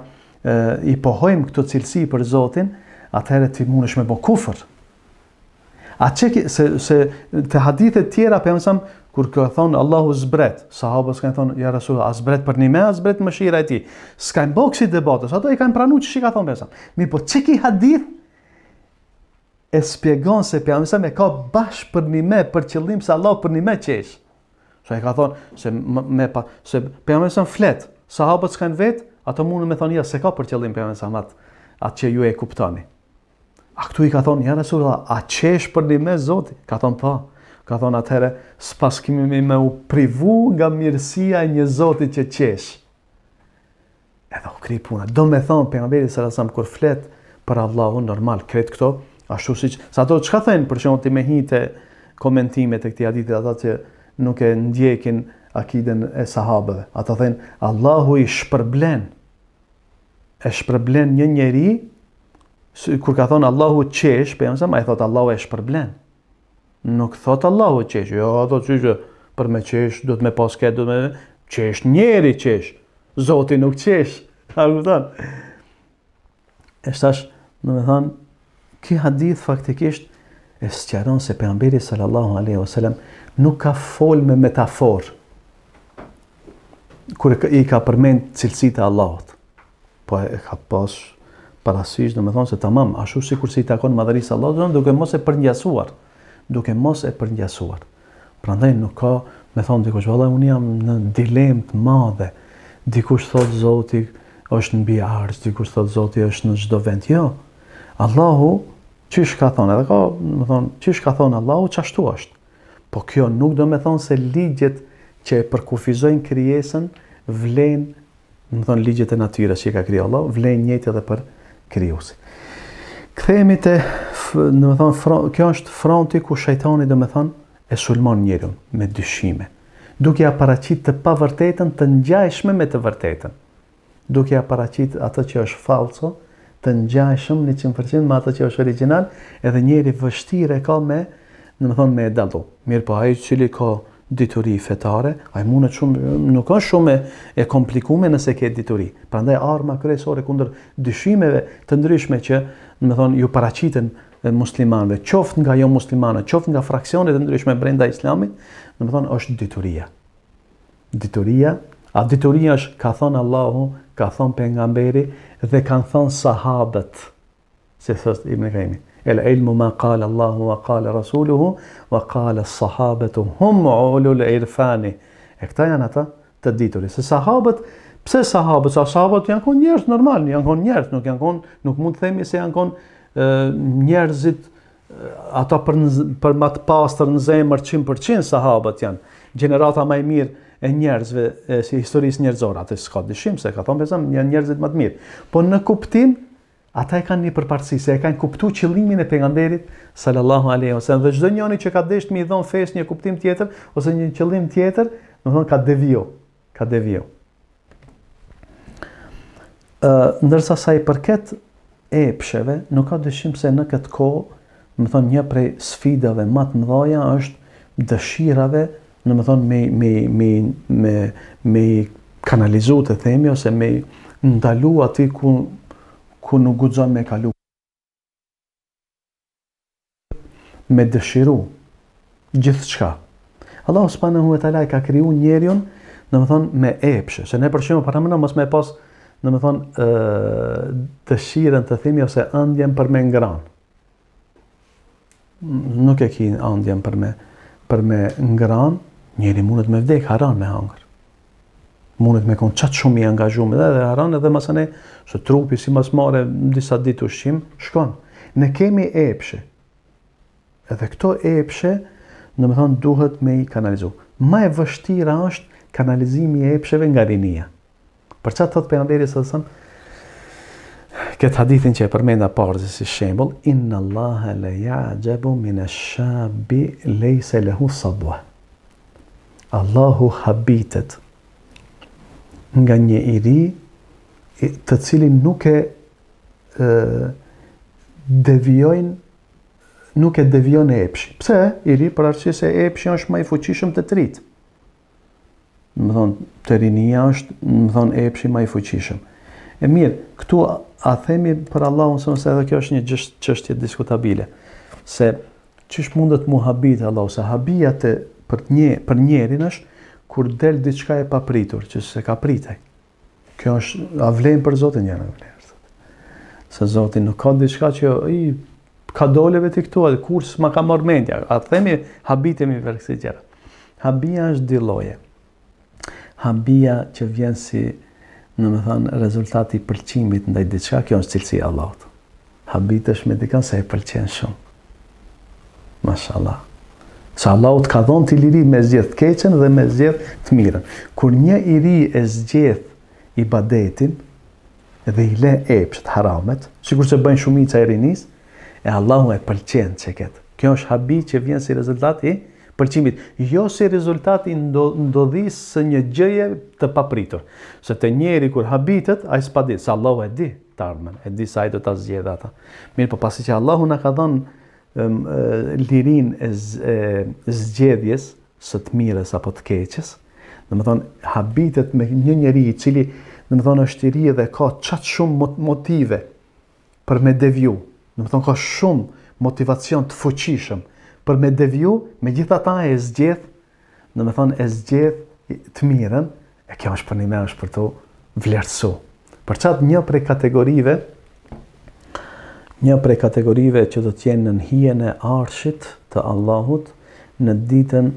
i pohojmë këto cilësi për Zotin, atëherë ti mundesh me bë kufër. A që se të hadithet tjera, për mësam, kur ka thonë Allahu zbret, sahabës kanë thonë, ja Rasulullah, a zbret për një me, a zbret mëshira e ti. S'kajnë bëhë kësi debatës, ato i kanë pranu që ka thonë, për mësam. Mi po që ki hadith e spjegon se për mësam e ka bashkë për një me, për qëllim se Allahu për një me qesh. So e ka thonë, se për mësam flet, sahabët s'kajnë vetë, ato mundë me thonë, ja, se ka për qëllim për mësam atë që ju e kuptoni. A këtu i ka thonë, ja Rasulullah, a qesh për një me Zoti? Ka thonë, pa. Ka thonë, atëhere, s'pas kimi me u privu nga mirësia e një Zoti që qesh. Edhe u kri puna. Do me thonë, pejgamberi sallallahu kur flet për Allahun, normal, kretë këto, ashtu si që... Sa ato, çka thënë, për shembull ti me hite komentimet e këtij hadithi, ata që nuk e ndjekin akiden e sahabëve. Ata thënë, Allahu i shpërblen. E shpërblen një njeri, kur ka thonë Allahu qesh, për jam a i thotë Allahu e shpërblen. Nuk thotë Allahu qesh, jo, ato që për me qesh, do të me pas ketë, do të me qesh, njeri qesh, Zoti nuk qesh. A më thonë? E shtash, në me thonë, ky hadith faktikisht e sqaron se pejgamberi sallallahu alaihi wasallam nuk ka fol me metafor kur i ka përmend cilësitë e Allahut. Po e ka pas parasysh, do me thonë se tamam, ashtu sikur si i takon madhërisë Allahut, duke mos e përngjasuar. Prandaj nuk ka, me thonë dikush, valla unë jam në dilemë të madhe. Dikush thot Zoti është mbi arsh, dikush thot Zoti është në çdo vend. Jo. Allahu çish ka thonë, edhe ka, do thonë, çish ka thonë Allahu çashtu është. Po kjo nuk do me thonë se ligjet që e përkufizojnë krijesën vlen, do thonë ligjet e natyrës që ka kriju Allahu, vlen njëjtë edhe për krijuesi. Kthehemi te, do të thonë, kjo është fronti ku shejtani, do të thonë, e sulmon njeriu me dyshime, duke ja paraqit të pavërtetën të ngjajshme me të vërtetën, duke ja paraqit atë që është falso të ngjajshëm 100% me atë që është origjinal, edhe njeri vështirë ka me, do të thonë, me dallu. Mirë po ai i cili ka dituri fetare, ai mundet shumë, nuk është shumë e komplikuar nëse ke dituri. Prandaj arma kryesore kundër dyshimeve të ndryshme që, do të thonë, ju paraqiten muslimanëve, qoftë nga jo muslimanë, qoftë nga fraksionet e ndryshme brenda Islamit, do të thonë është dituria. Dituria është, ka thonë Allahu, ka thonë pejgamberi dhe kanë thonë sahabët, si thot Ibn Qayyim. El ilmu ma qala Allahu wa qala rasuluhu wa qala as-sahabatu hum ulul irfani. E këta janë ata të diturit. Se sahabët, pse sahabët? Sahabët janë konë njerëz normal, janë konë njerëz, nuk mund të themi se janë konë njerëzit ata për më të pastër në zemër 100% sahabët janë. Gjenerata më e mirë e njerëzve si historisë njerëzore, atë s'ka dyshim se ka thonë besëm janë njerëzit më të mirë. Po në kuptim ata e kanë një përparësi, se e kanë kuptu qëllimin e pejgamberit sallallahu alaihi wasallam, dhe çdo njeri që ka dashur mi dhon fesë një kuptim tjetër ose një qëllim tjetër, do të thonë ka devio. Ndërsa sa i përket epsheve, nuk ka dyshim se në këtë kohë, do të thonë, një prej sfidave më të mëdha është dëshirave, do të thonë me kanalizu të themi ose me ndalu aty ku nuk guxon me kalu. me dëshiru gjithçka. Allahu subhanahu wa taala ka kriju njeriun, domethënë me epshe. Se ne për shembull para mëna mos me pas, domethënë dëshirën të themi ose ëndjen për me ngran. Nuk e ki ëndjen për me ngran, njeri mundet me vdek haran me hangër. Mundet me konë qatë shumë i angazhuar edhe haran edhe masane se trupi si mas mare në disa ditë ushqim shkon. Ne kemi epshe. Edhe këto epshe domethënë duhet me i kanalizu. Ma e vështira është kanalizimi i epsheve nga rinia. Për çfarë thot pejgamberi sallallahu alajhi wasallam këtë hadithin që e përmenda parë si shembull, inna Allaha la ya'jabu min ash-shabi laysa lahu sabwa. Allahu habitet nga një i ri të cilin nuk e devijon e epshi. Pse? I ri për arsye se epshi është më i fuqishëm të trit. Më thonë, të rinia është, më thonë, epshi më i fuqishëm. E mirë, këtu a themi për Allahun se edhe kjo është një çështje diskutabile. Se çish mundet mu habit Allahu, se habia për njerin është kur del diçka e papritur, që se ka pritej. Kjo është, a vlen për Zotin njëra vlen. Se Zoti nuk ka diçka që ka doleve të këtu, edhe kur s'ma ka marrë mendja. A themi habitemi për kësi gjëra. Habia është dy lloje. Habia që vjen si, domethënë, rezultati i pëlqimit ndaj diçka, kjo është cilësia e Allahut. Habitesh me dikën se e pëlqen shumë. Mashallah. Se Allahut ka dhënë ti liri me zgjedh të keqen dhe me zgjedh të mirën. Kur një i ri e zgjedh ibadetin dhe i le epshet haramet, sikur se bëjnë shumica e rinis, e Allahu e pëlqen që ketë. Kjo është habi që vjen si rezultati i pëlqimit, jo si rezultati ndodhisë së një gjëje të papritur. Se të njeri kur habitet, ai s'pa di, se Allahu e di të ardhmen, e di se ai do ta zgjedhë ata. Mirë, po pasi që Allahu na ka dhënë lirin e zgjedhjes së të mirës apo të keqes, domethënë habitet me një njeri i cili domethënë është i ri dhe ka çat shumë motive për me deviju. Domethënë ka shumë motivacion të fuqishëm për me deviju, megjithatë e zgjedh, domethënë e zgjedh të mirën, e kjo është për një është për të vlerësu. Për çat një prej kategorive që do të jenë në hijen e arshit të Allahut, në ditën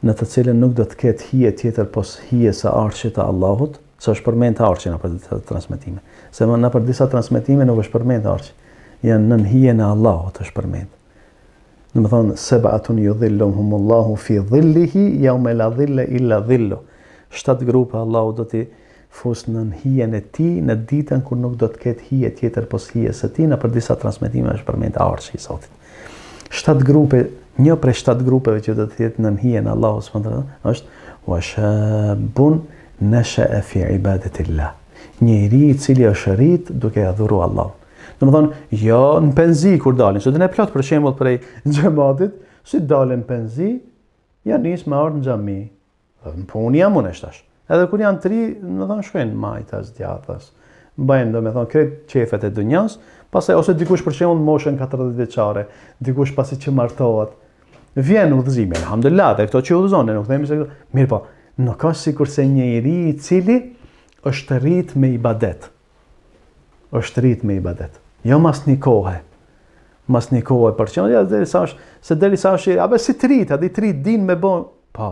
në të cilën nuk do të ketë hije tjetër pos hijes së arshit të Allahut, se është përmend arshi në për disa transmetime. Se në për disa transmetime nuk është përmend arshi. Janë nën hijen e Allahut është përmend. Domethënë sab'atun yudhilluhumullahu fi dhillihi yawma la dhilla illa dhillu. 7 grupe Allahu do t'i fusë në hijen e tij në ditën kur nuk do të ketë hije tjetër pos hijes së tij, në për disa transmetime është përmend arshi i Zotit. 7 grupe, një prej 7 grupeve që do të jetë në hijen e Allahut subhanallahu është wa shabun nasha'a fi ibadatillah. Një i ri i cili është rrit duke adhuruar Allahun. Domethënë, jo në penzi kur dalin, se ne plot për shembull prej xhamatit, si dalin në penzi, janë nis me ardh në xhami. Po unë jam unë tash. Edhe kur janë 3, domethënë shkojnë majtas, djathtas. Bëjnë domethënë krejt qefet e dunjas, pastaj ose dikush për shembull në moshën 40 vjeçare, dikush pasi që martohet. Vjen udhëzimi, alhamdulillah, dhe këto që udhëzon, nuk themi se mirë po, nuk ka sikurse një i ri i cili është rrit me ibadet. Është rrit me ibadet. Jo mas një kohë. Mas një kohë për që ja deri sa është, apo si të rrit, a di të rrit din me bë, po,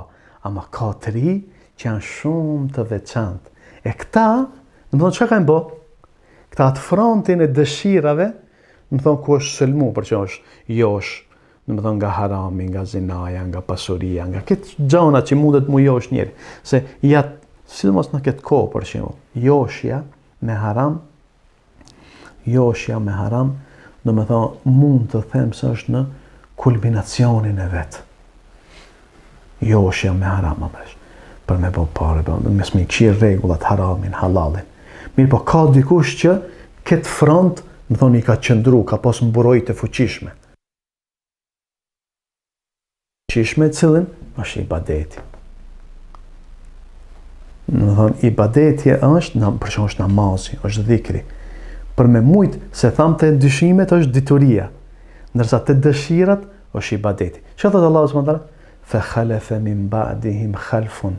ama ka të ri që janë shumë të veçantë. E këta, domethënë çka kanë bë? Këta atë frontin e dëshirave, domethënë ku është selmu, për që është josh, domethënë nga harami, nga zinaja, nga pasuria, nga këtë gjëra që mundet mu josh njëri. Se ja, sidomos në këtë kohë për shembull, joshja me haram, domethënë mund të them se është në kulminacionin e vet. Joshja me haram është. Për me bë parë, me smi këshirë rregullat haramin, halalin. Mirë, po ka dikush që këtë front, më thonë, i ka qëndru, ka pas mburojtë të fuqishme. Cilin është ibadeti. Më thonë, ibadeti është, për shumë është namazi, është dhikri. Për me mujtë, se thamë të dyshimet është dituria, ndërsa të dëshirat është ibadeti. Çfarë thot Allahu subhanahu wa taala? Fa khalafa min ba'dihim khalfun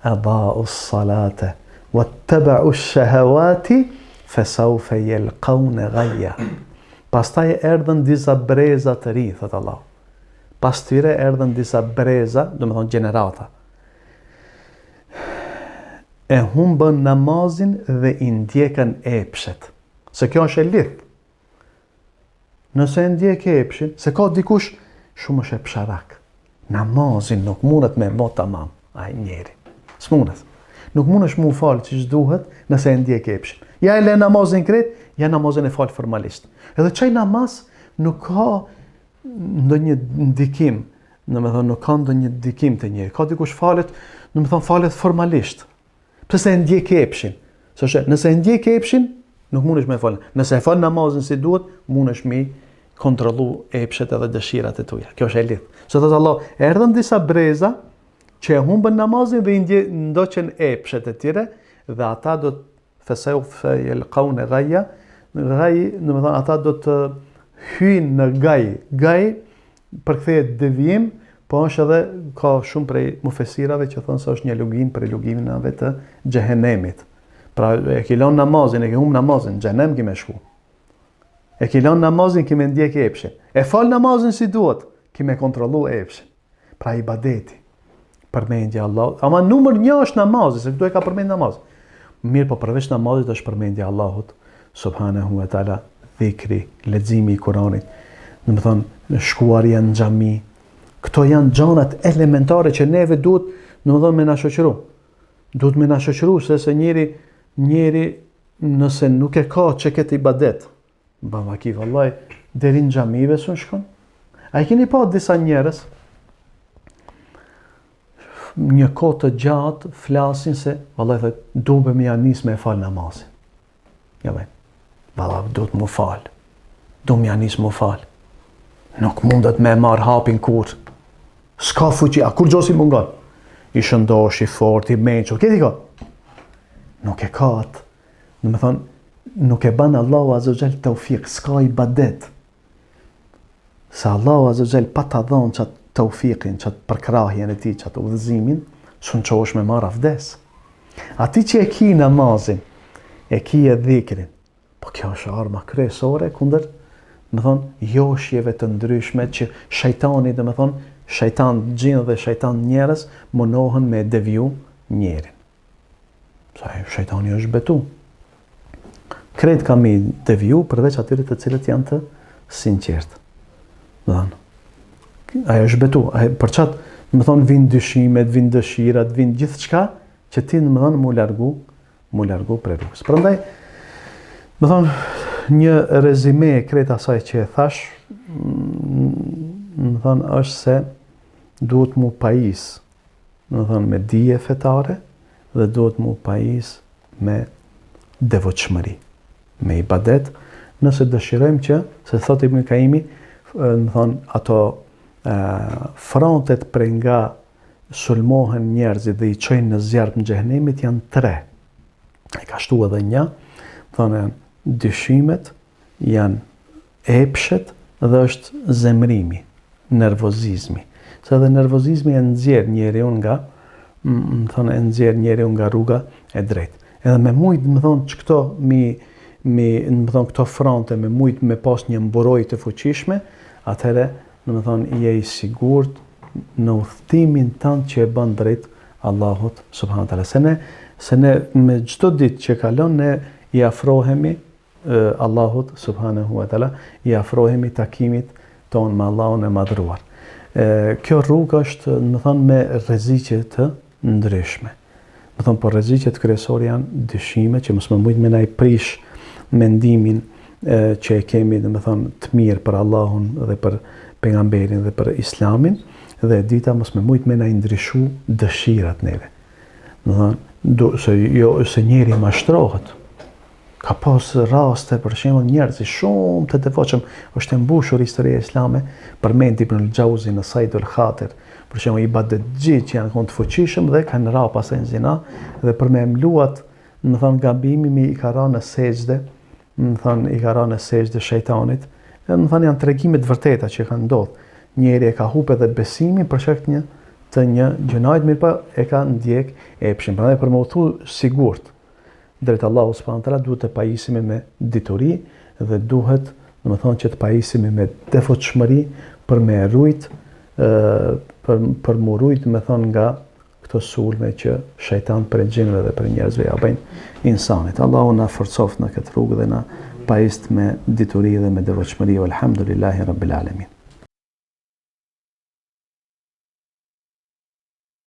adaa'u s-salata wattaba'u ash-shahawati fasawfa yalqawna ghayya. Pastaj erdhën disa breza të ri, thot Allah. Pas tyre erdhën disa breza, do të thonë gjenerata. E humbën namazin dhe i ndjekën epshet. Se kjo është e lidh. Nëse e ndjek epshin, se ka dikush shumë është e psharak. Namazin nuk mundet me mo tamam, ai njeri. S'mundet. Nuk mundesh mu falë që duhet nëse e ndjek epshin. Ja e le namazin kret, ja namazin e falë formalisht. Edhe çaj namaz nuk ka ndonjë ndikim, domethënë nuk ka ndonjë ndikim te njëri. Ka dikush falet, domethënë falet formalisht. Pse se e ndjek epshin? Nëse e ndjek epshin, nuk mundesh me fal. Nëse e fal namazin si duhet, mundesh me kontrollu epshet edhe dëshirat e tuaja. Kjo është e lidh. Se thot Allah, erdhën disa breza që e humbën namazin dhe i ndoqën epshet e tyre dhe ata do të fasawfa yalqawna ghayya. Domethënë ata do të hyjnë në gaj. Gaj përkthehet devijim, po është edhe ka shumë prej mufesirave që thonë se është një lugim për lugiminave të xhehenemit. Pra e ke lënë namazin, e ke humb namazin, xhenem ki me shku. E ke lënë namazin, ki me ndjek epshin. E fal namazin si duhet, ki me kontrollu epshin. Pra ibadeti, përmendja Allah. Ama numër 1 është namazi, se këtu e ka përmend namaz. Mirë, po përveç namazit është përmendja Allahut subhanahu wa taala, dhikri, leximi i Kuranit, do të thonë shkuarja në xhami. Këto janë gjanat elementare që neve duhet, do të thonë, me na shoqëru. Duhet me na shoqëru se njeri nëse nuk e ka që këtë ibadet, baba ki vallaj, deri në xhamive s'u shkon. A i keni pa disa njerëz një kohë të gjatë flasin se vallaj thot duhet me janis me fal namazin. Ja vjen. Vallaj duhet mu fal. Do më janis mu fal. Nuk mundet me marr hapin kur. S'ka fuqi, a kur gjosi mungon? I shëndosh, i fort, i mençur, këti ka? Nuk e ka atë. Do të thonë, nuk e ban Allahu Azza wa Jall tawfiq, s'ka ibadet. Se Allahu Azza wa Jall pa ta dhënë çat tawfiqin, çat përkrahjen e tij, çat udhëzimin, s'u çosh me marr avdes. Ati që e ki namazin, e ki e dhikrin, po kjo është arma kryesore kundër, do të thonë, joshjeve të ndryshme që shejtani, do të thonë, shejtan gjinë dhe shejtan njerëz munohen me deviju njerin. Sa shejtani është betu. Kret ka me deviju përveç atyre të cilët janë të sinqert. Ajo është betu. Për qatë, më thonë, vinë dyshimet, vinë dëshirat, vinë gjithë qka që ti, më thonë, mu largu për rrugës. Prandaj, më thonë, një rezime e kret asaj që e thash, më thonë, është se duhet mu pajis, më thonë, me dije fetare dhe duhet mu pajis me devotshmëri, me ibadet, nëse dëshirojmë që, se thot Ibn Kaimi, më thonë, ato frontet prej nga sulmohen njerëzit dhe i çojnë në zjarr në xhehenemit janë 3. E ka shtu edhe një, më thonë, janë dyshimet, janë epshet dhe është zemrimi, nervozizmi. Se edhe nervozizmi e nxjerr njeriu nga, më thonë, e nxjerr njeriu nga rruga e drejtë. Edhe me mujt, më thonë, që këto më thonë, këto fronte me mujt me pas një mburojtje të fuqishme, atëherë, më thonë, je i sigurt në udhëtimin tënd që e bën drejt Allahut subhanahu wa taala. Se ne me çdo ditë që kalon ne i afrohemi Allahut subhanahu wa taala, i afrohemi takimit ton me Allahun e madhruar. Kjo rrugë është, më thonë, me rreziqe të ndryshme. Më thonë, po rreziqet kryesore janë dyshime që mos më mujt me na i prish mendimin që e kemi, dhe më thonë, të mirë për Allahun dhe për pejgamberin dhe për Islamin, dhe dita mos më mujt me na i ndryshu dëshirat neve. Më thonë, se njeri mashtrohet. Ka pas raste, për shembull, njerëz shumë të devotshëm, është e mbushur historia islame, përmend Ibn al-Jauzi në Saidul Khatir, për shembull, ibadet gjithë që janë të fuqishëm dhe kanë ra pasaj në zina, dhe për me mluat, më thonë, gabimi mi i ka ra në sejdë, më thonë, i ka ra në sejdë shejtanit, dhe më thonë, janë tregime të vërteta që kanë ndodhur. njeri e ka hupe dhe besimi për shkak të një gjunajt, mirë pa e ka ndjek epshin. Prandaj për më u thu sigurt drejt Allahu subhanahu wa taala duhet të pajisemi me dituri dhe duhet, domethënë, që të pajisemi me devotshmëri për me rujt për më rujt, domethënë, nga këto sulme që shejtani për xhinëve dhe për njerëzve ja bëjnë insanit. Allahu na forcoft në këtë rrugë dhe na pajist me dituri dhe me devotshmëri. Alhamdulillahi rabbil alamin.